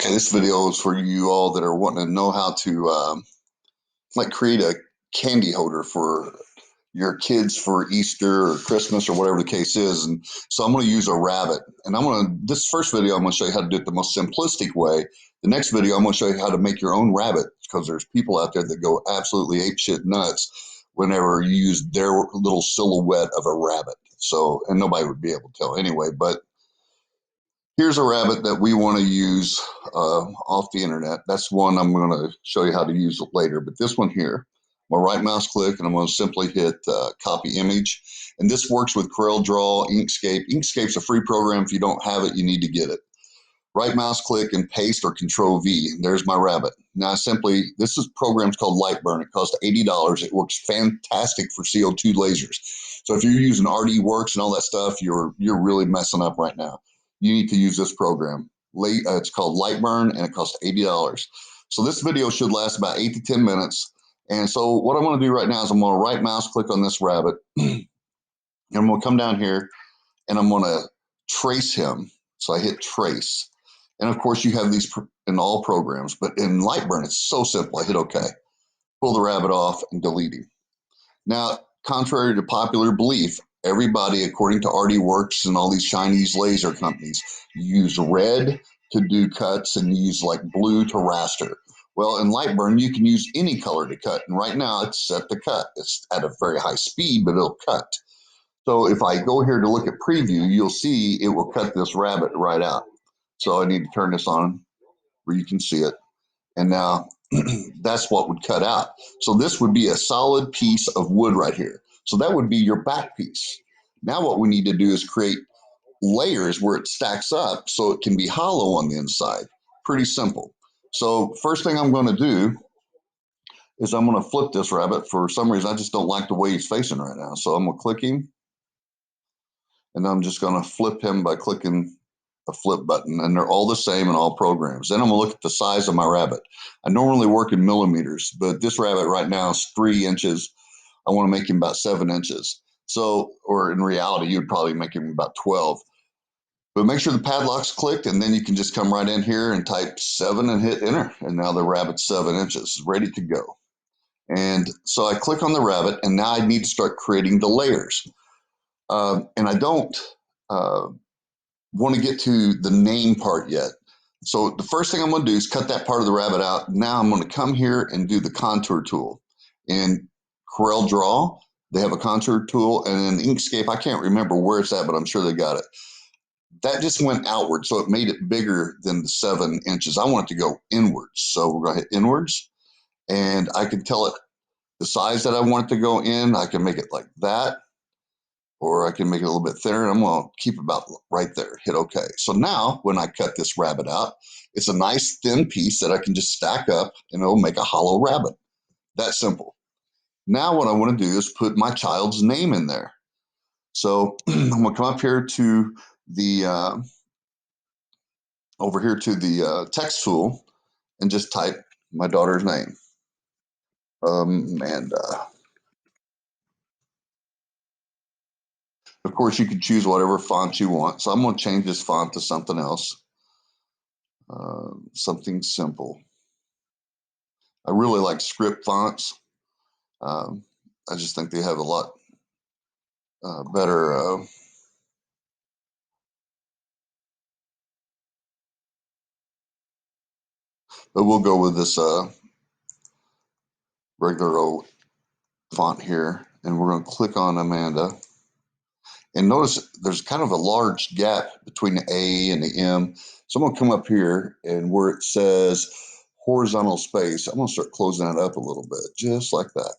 Okay, this video is for you all that are wanting to know how to like create a candy holder for your kids for Easter or Christmas or whatever the case is. And so I'm going to use a rabbit. And this first video, I'm going to show you how to do it the most simplistic way. The next video, I'm going to show you how to make your own rabbit, because there's people out there that go absolutely apeshit nuts whenever you use their little silhouette of a rabbit. So, and nobody would be able to tell anyway, but here's a rabbit that we want to use off the internet. That's one I'm going to show you how to use later. But this one here, I'm going to right mouse click and I'm going to simply hit copy image. And this works with CorelDRAW, Inkscape. Inkscape's a free program. If you don't have it, you need to get it. Right mouse click and paste or control V. There's my rabbit. Now this is program's called Lightburn. It costs $80. It works fantastic for CO2 lasers. So if you're using RDWorks and all that stuff, you're really messing up right now. You need to use this program. It's called Lightburn and it costs $80. So this video should last about 8 to 10 minutes. And so what I'm going to do right now is I'm going to right mouse click on this rabbit. And I'm going to come down here and I'm going to trace him. So I hit trace. And of course, you have these in all programs, but in Lightburn, it's so simple. I hit OK, pull the rabbit off, and delete him. Now, contrary to popular belief, everybody, according to RDWorks and all these Chinese laser companies, use red to do cuts and use like blue to raster. Well, in Lightburn, you can use any color to cut. And right now, it's set to cut. It's at a very high speed, but it'll cut. So if I go here to look at preview, you'll see it will cut this rabbit right out. So I need to turn this on where you can see it. And now that's what would cut out. So this would be a solid piece of wood right here. So that would be your back piece. Now what we need to do is create layers where it stacks up so it can be hollow on the inside. Pretty simple. So first thing I'm going to do is I'm going to flip this rabbit. For some reason, I just don't like the way he's facing right now. So I'm going to click him. And I'm just going to flip him by clicking a flip button, and they're all the same in all programs. Then I'm going to look at the size of my rabbit. I normally work in millimeters, but this rabbit right now is 3 inches. I want to make him about 7 inches. So, or in reality, you'd probably make him about 12. But make sure the padlock's clicked, and then you can just come right in here and type 7 and hit enter. And now the rabbit's 7 inches, ready to go. And so I click on the rabbit, and now I need to start creating the layers. And I don't want to get to the name part yet. So the first thing I'm going to do is cut that part of the rabbit out. Now I'm going to come here and do the contour tool. In CorelDRAW, they have a contour tool, and in Inkscape, I can't remember where it's at, but I'm sure they got it. That just went outward, so it made it bigger than the 7 inches. I want it to go inwards. So we're going to hit inwards, and I can tell it the size that I want it to go in. I can make it like that, or I can make it a little bit thinner. I'm going to keep about right there, hit OK. So now when I cut this rabbit out, it's a nice thin piece that I can just stack up and it'll make a hollow rabbit. That simple. Now what I want to do is put my child's name in there. So I'm going to come up here to the, over here to the text tool and just type my daughter's name, Amanda. Of course, you can choose whatever font you want. So I'm going to change this font to something else. Something simple. I really like script fonts. I just think they have a lot better but we'll go with this regular old font here, and we're going to click on Amanda. And notice there's kind of a large gap between the A and the M. So I'm going to come up here, and where it says horizontal space, I'm going to start closing that up a little bit, just like that.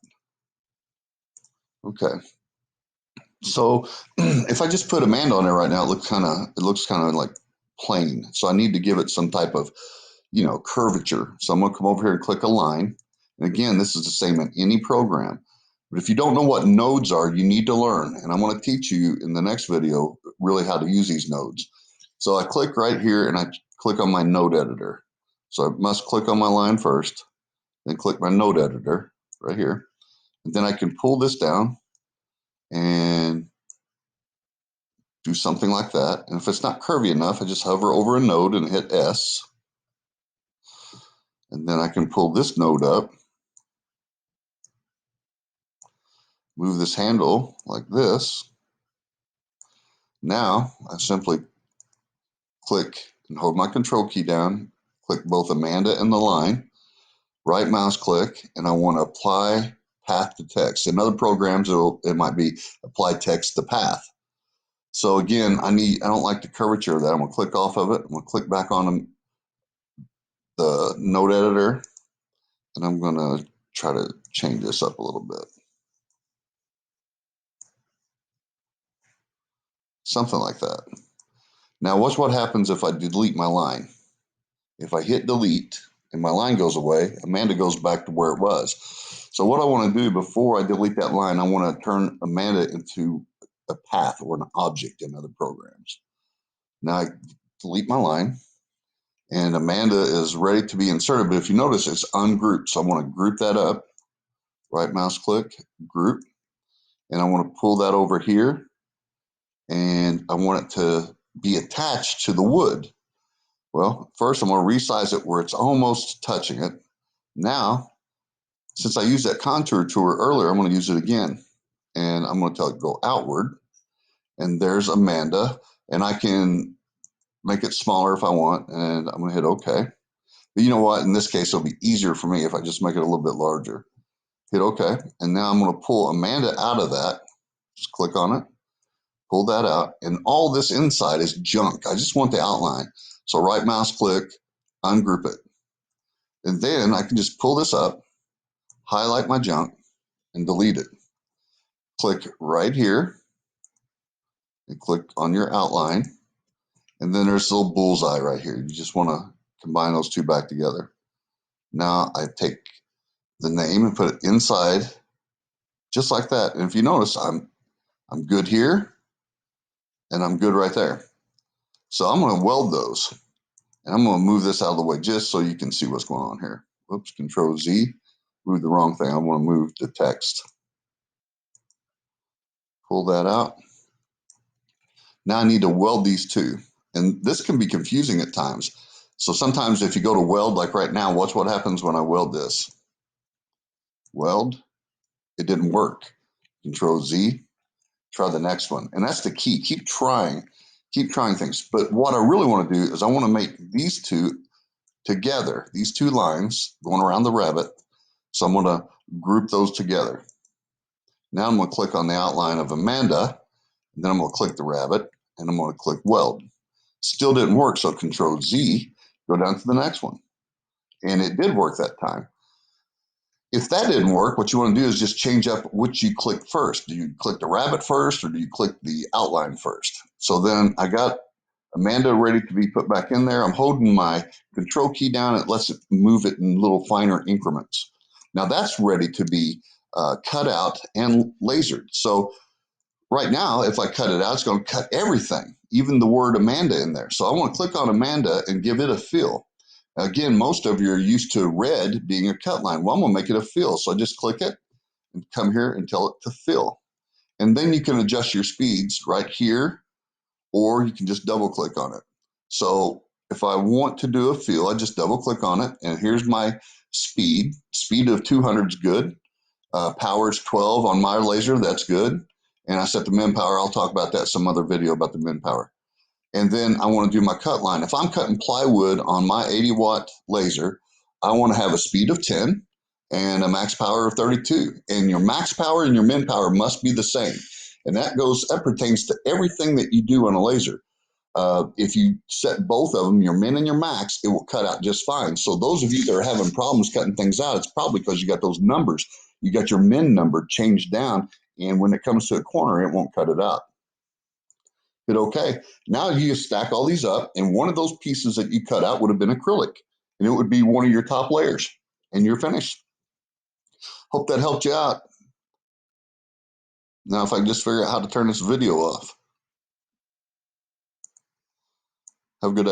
Okay. So if I just put Amanda on there right now, it looks kind of like plain. So I need to give it some type of, curvature. So I'm going to come over here and click align. And again, this is the same in any program. But if you don't know what nodes are, you need to learn. And I'm going to teach you in the next video really how to use these nodes. So I click right here and I click on my node editor. So I must click on my line first, then click my node editor right here. And then I can pull this down and do something like that. And if it's not curvy enough, I just hover over a node and hit S. And then I can pull this node up, move this handle like this. Now I simply click and hold my control key down, click both Amanda and the line, right mouse click, and I want to apply path to text. In other programs, it might be apply text to path. So again, I don't like the curvature of that. I'm gonna click off of it. I'm gonna click back on the node editor, and I'm gonna try to change this up a little bit. Something like that. Now watch what happens if I delete my line. If I hit delete and my line goes away, Amanda goes back to where it was. So what I want to do before I delete that line, I want to turn Amanda into a path or an object in other programs. Now I delete my line and Amanda is ready to be inserted. But if you notice, it's ungrouped. So I want to group that up, right mouse click, group, and I want to pull that over here and I want it to be attached to the wood. Well, first I'm going to resize it where it's almost touching it. Now, since I used that contour tool earlier, I'm going to use it again. And I'm going to tell it go outward. And there's Amanda. And I can make it smaller if I want. And I'm going to hit OK. But you know what? In this case, it'll be easier for me if I just make it a little bit larger. Hit OK. And now I'm going to pull Amanda out of that. Just click on it. Pull that out. And all this inside is junk. I just want the outline. So right mouse click, ungroup it. And then I can just pull this up, highlight my junk, and delete it. Click right here and click on your outline. And then there's a little bullseye right here. You just want to combine those two back together. Now I take the name and put it inside just like that. And if you notice, I'm good here and I'm good right there. So I'm going to weld those and I'm going to move this out of the way just so you can see what's going on here. Whoops, Control Z, move the wrong thing. I want to move the text. Pull that out. Now I need to weld these two. And this can be confusing at times. So sometimes if you go to weld, like right now, watch what happens when I weld this. Weld, it didn't work. Control Z, try the next one. And that's the key. Keep trying things. But what I really want to do is I want to make these two together, these two lines going around the rabbit. So I'm going to group those together. Now I'm going to click on the outline of Amanda, and then I'm going to click the rabbit, and I'm going to click weld. Still didn't work, so Control Z, go down to the next one. And it did work that time. If that didn't work, what you want to do is just change up which you click first. Do you click the rabbit first or do you click the outline first? So then I got Amanda ready to be put back in there. I'm holding my control key down. It lets it move it in little finer increments. Now that's ready to be cut out and lasered. So right now, if I cut it out, it's going to cut everything, even the word Amanda in there. So I want to click on Amanda and give it a fill. Again, most of you are used to red being a cut line. Well, I'm going to make it a fill. So I just click it and come here and tell it to fill. And then you can adjust your speeds right here, or you can just double click on it. So if I want to do a fill, I just double click on it. And here's my speed. Speed of 200 is good. Power is 12 on my laser. That's good. And I set the min power. I'll talk about that some other video about the min power. And then I want to do my cut line. If I'm cutting plywood on my 80-watt laser, I want to have a speed of 10 and a max power of 32. And your max power and your min power must be the same. And that pertains to everything that you do on a laser. If you set both of them, your min and your max, it will cut out just fine. So those of you that are having problems cutting things out, it's probably because you got those numbers. You got your min number changed down, and when it comes to a corner, it won't cut it out. Hit OK. Now you stack all these up, and one of those pieces that you cut out would have been acrylic, and it would be one of your top layers, and you're finished. Hope that helped you out. Now, if I can just figure out how to turn this video off. Have a good day.